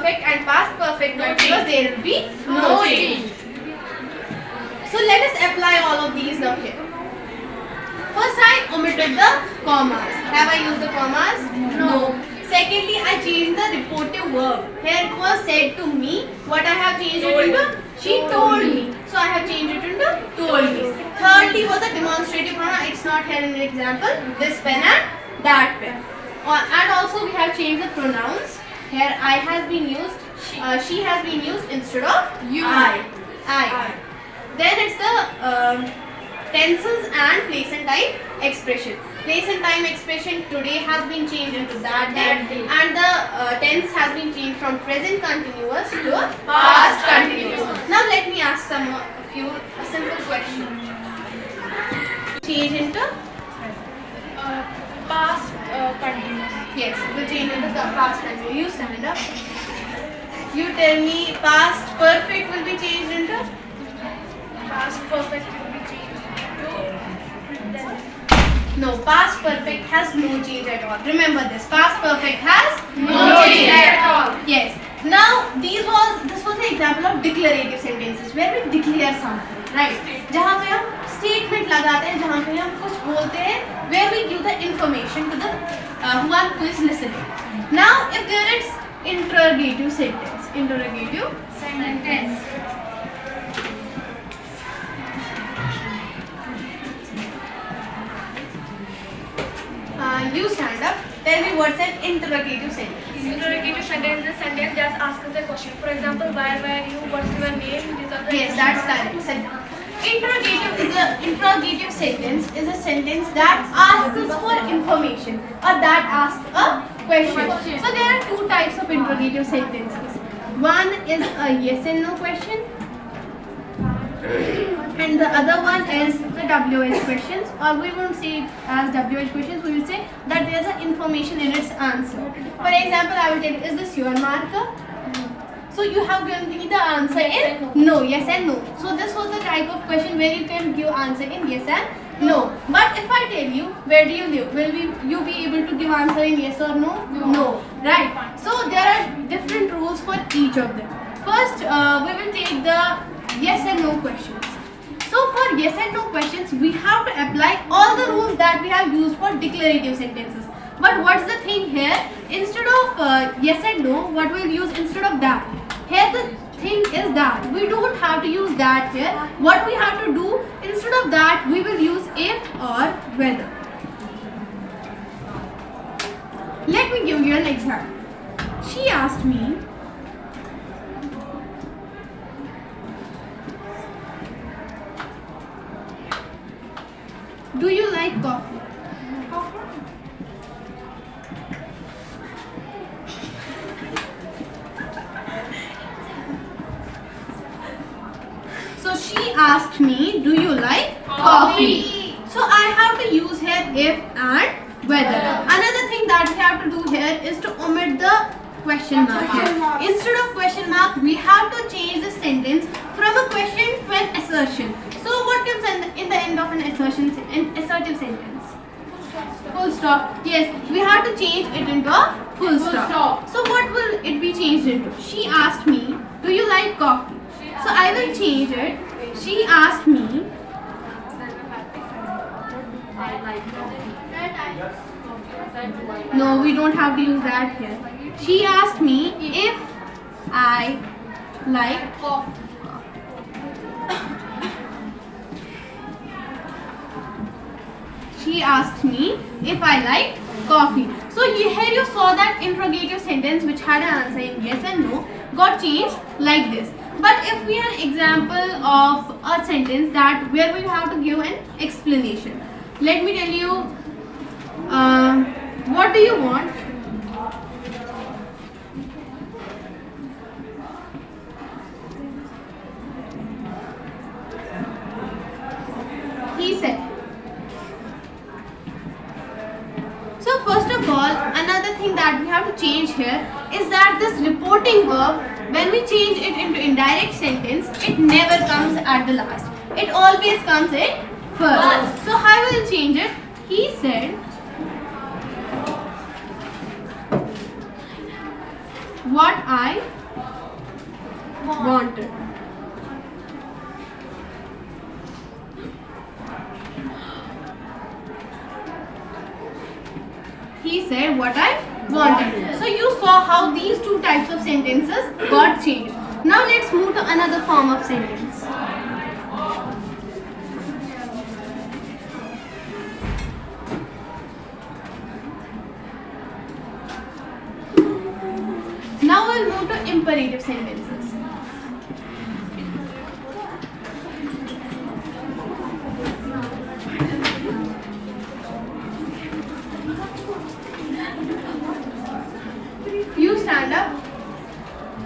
perfect and past perfect because there will be no change. So let us apply all of these now here. First, I omitted the commas. Have I used the commas? No. Secondly, I changed the reportive verb. Here it was said to me. What I have changed it into? She told me. So I have changed it into told me. Thirdly was a demonstrative pronoun. It's not here in the example. This pen and that pen. And also we have changed the pronouns. Here I has been used. She has been used instead of you. I. Then it's the tenses and place and time expression. Place and time expression today has been changed into that day, and the tense has been changed from present continuous to past continuous. Now let me ask a simple question. Change into Past continuous. yes, we change into the past continuous. You stand up. You tell me past perfect will be changed into Past perfect will be changed to present. no. Past perfect has no change at all. Remember this. Past perfect has no change at all. Yes. Now this was an example of declarative sentences where we declare something, right? जहाँ पे हम statement लगाते हैं, जहाँ पे हम कुछ बोलते हैं, where we give the information to the one who is listening. Now if there is interrogative sentence, you stand up. Tell me what's an interrogative sentence. Interrogative sentence is a sentence just asks us a question. For example, where were you? What's your name? These are the Yes, that's correct. Interrogative sentence is a sentence that asks us for information or that asks a question. So there are two types of interrogative sentences. One is a yes and no question, and the other one is the WH questions, or we won't say it as WH questions, we will say that there is an information in its answer. For example, I will tell you, is this your marker? So you have given me the answer in no, yes and no. So this was the type of question where you can give answer in yes and no. But if I tell you, where do you live? Will you be able to give answer in yes or no? No. Right. So there are different rules for each of them. First, we will take the yes and no questions. So for yes and no questions, we have to apply all the rules that we have used for declarative sentences. But what's the thing here? Instead of yes and no, what we'll use instead of that? Here the thing is that we don't have to use that here. What we have to do, instead of that, we will use if or whether. Let me give you an example. She asked me, do you like coffee? So she asked me, do you like coffee? So I have to use here if and whether. Another thing that we have to do here is to omit the question mark here. Instead of question mark, we have to change the sentence from a question to an assertion. So what comes in the end of an assertive sentence? Full stop. Yes, we have to change it into a full stop. So what will it be changed into? She asked me, do you like coffee? So I will change it. She asked me, no, we don't have to use that here. She asked me if I like coffee. She asked me if I like coffee. So here you saw that interrogative sentence which had an answer in yes and no got changed like this. But if we have an example of a sentence that where we have to give an explanation. Let me tell you, what do you want? He said. So first of all, another thing that we have to change here is that this reporting verb, when we change it into indirect sentence, it never comes at the last. It always comes in first. So how will change it? He said, what I wanted. He said what I wanted. So you saw how these two types of sentences got changed. Now let's move to another form of sentence. Now we'll move to imperative sentences. You stand up.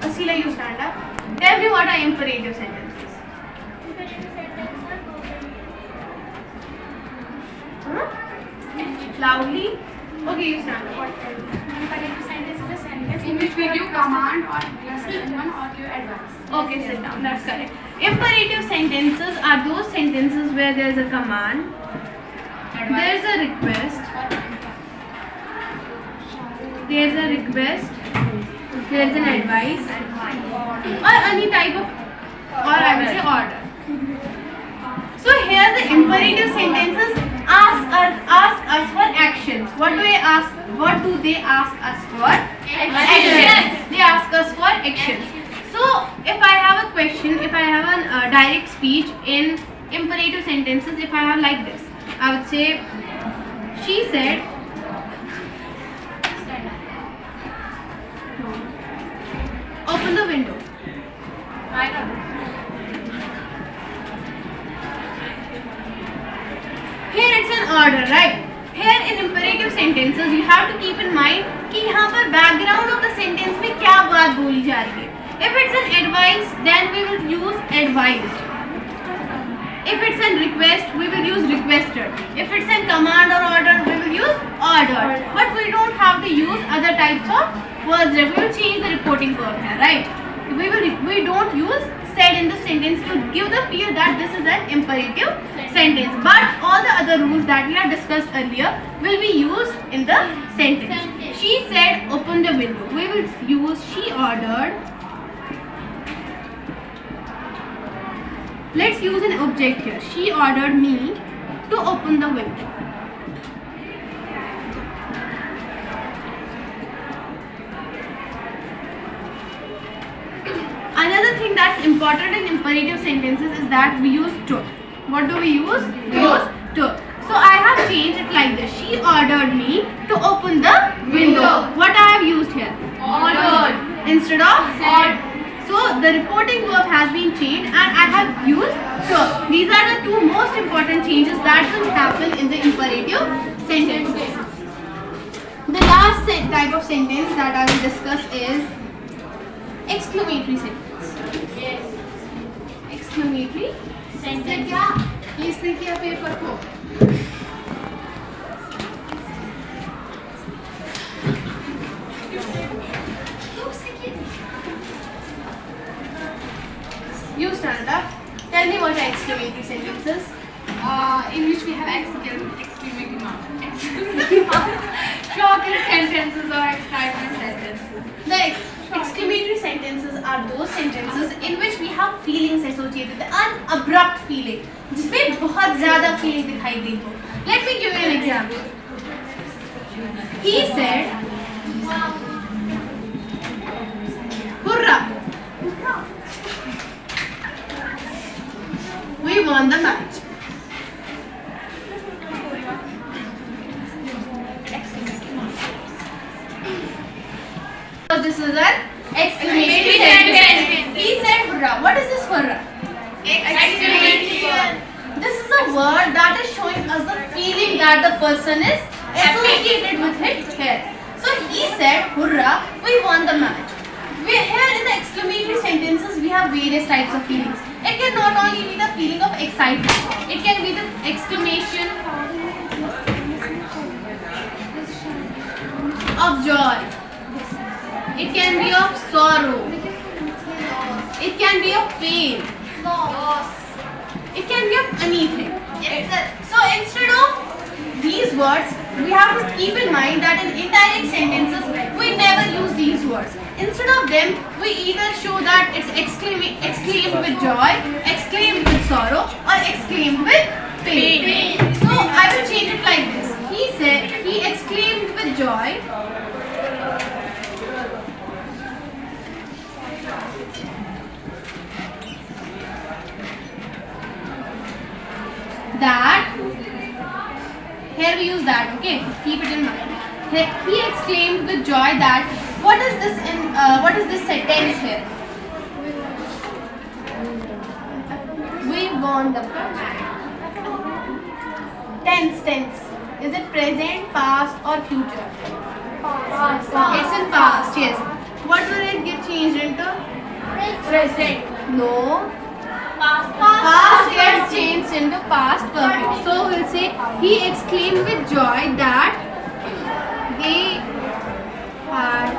Asila, you stand up. Tell me what are imperative sentences. Huh? Loudly. Okay, you stand up. Imperative sentence is a sentence in which we give command or ask someone or give advice. Okay, sit down. That's correct. Imperative sentences are those sentences where there is a command, there is a request, there is a request, there is an advice, or any type of, or I would say order. So here the imperative sentences ask us for actions. What do they ask? What do they ask us for? Actions. They ask us for actions. So if I have a question, if I have a direct speech in imperative sentences, if I have like this, I would say, she said, open the window. Here it's an order, right? Here in imperative sentences, you have to keep in mind कि यहाँ पर background of the sentence में क्या बात बोली जा रही है. If it's an advice, then we will use advised. If it's a request, we will use requested. If it's a command or order, we will use ordered. But we don't have to use other types of words. We will change the reporting verb here, right? We don't use said in the sentence to give the feel that this is an imperative sentence. But all the other rules that we have discussed earlier will be used in the sentence. She said, open the window. We will use she ordered. Let's use an object here. She ordered me to open the window. Another thing that's important in imperative sentences is that we use to. What do we use? We use to. So I have changed it like this. She ordered me to open the window. What I have used here? Ordered. Instead of said. So the reporting verb has been changed and I have used to. These are the two most important changes that will happen in the imperative sentences. The last type of sentence that I will discuss is exclamatory sentence. Yes. Exclamatory sentence. इसने किया paper को. You stand up. Tell me what are exclamatory sentences. In which we have exclamation mark. Shocking sentences or excitement sentences. The exclamatory sentences are those sentences in which we have feelings associated, an abrupt feeling, जिसमें बहुत ज़्यादा feeling दिखाई दी हो. Let me give you an example. He said, "Hurrah! We won the match." So this is an exclamatory sentence. He said, "Hurrah!" What is this hurrah? Exclamation. This is a word that is showing us the feeling that the person is associated with it here. So he said, "Hurrah! We won the match." Here in the exclamatory sentences, we have various types of feelings. It can not only be the feeling of excitement, it can be the exclamation of joy. It can be of sorrow. It can be of pain. It can be of anything. So instead of these words, we have to keep in mind that in indirect sentences, we never use these words. Instead of them, we either show that it's exclaimed with joy, exclaimed with sorrow, or exclaimed with pain. So I will change it like this. He exclaimed with joy. That, here we use that, okay? Keep it in mind. He exclaimed with joy that, what is this sentence here? We won the tense. Is it present, past or future? It's in past, yes. What will it get changed into? Present. No. Past gets changed into past perfect. So we'll say he exclaimed with joy that they had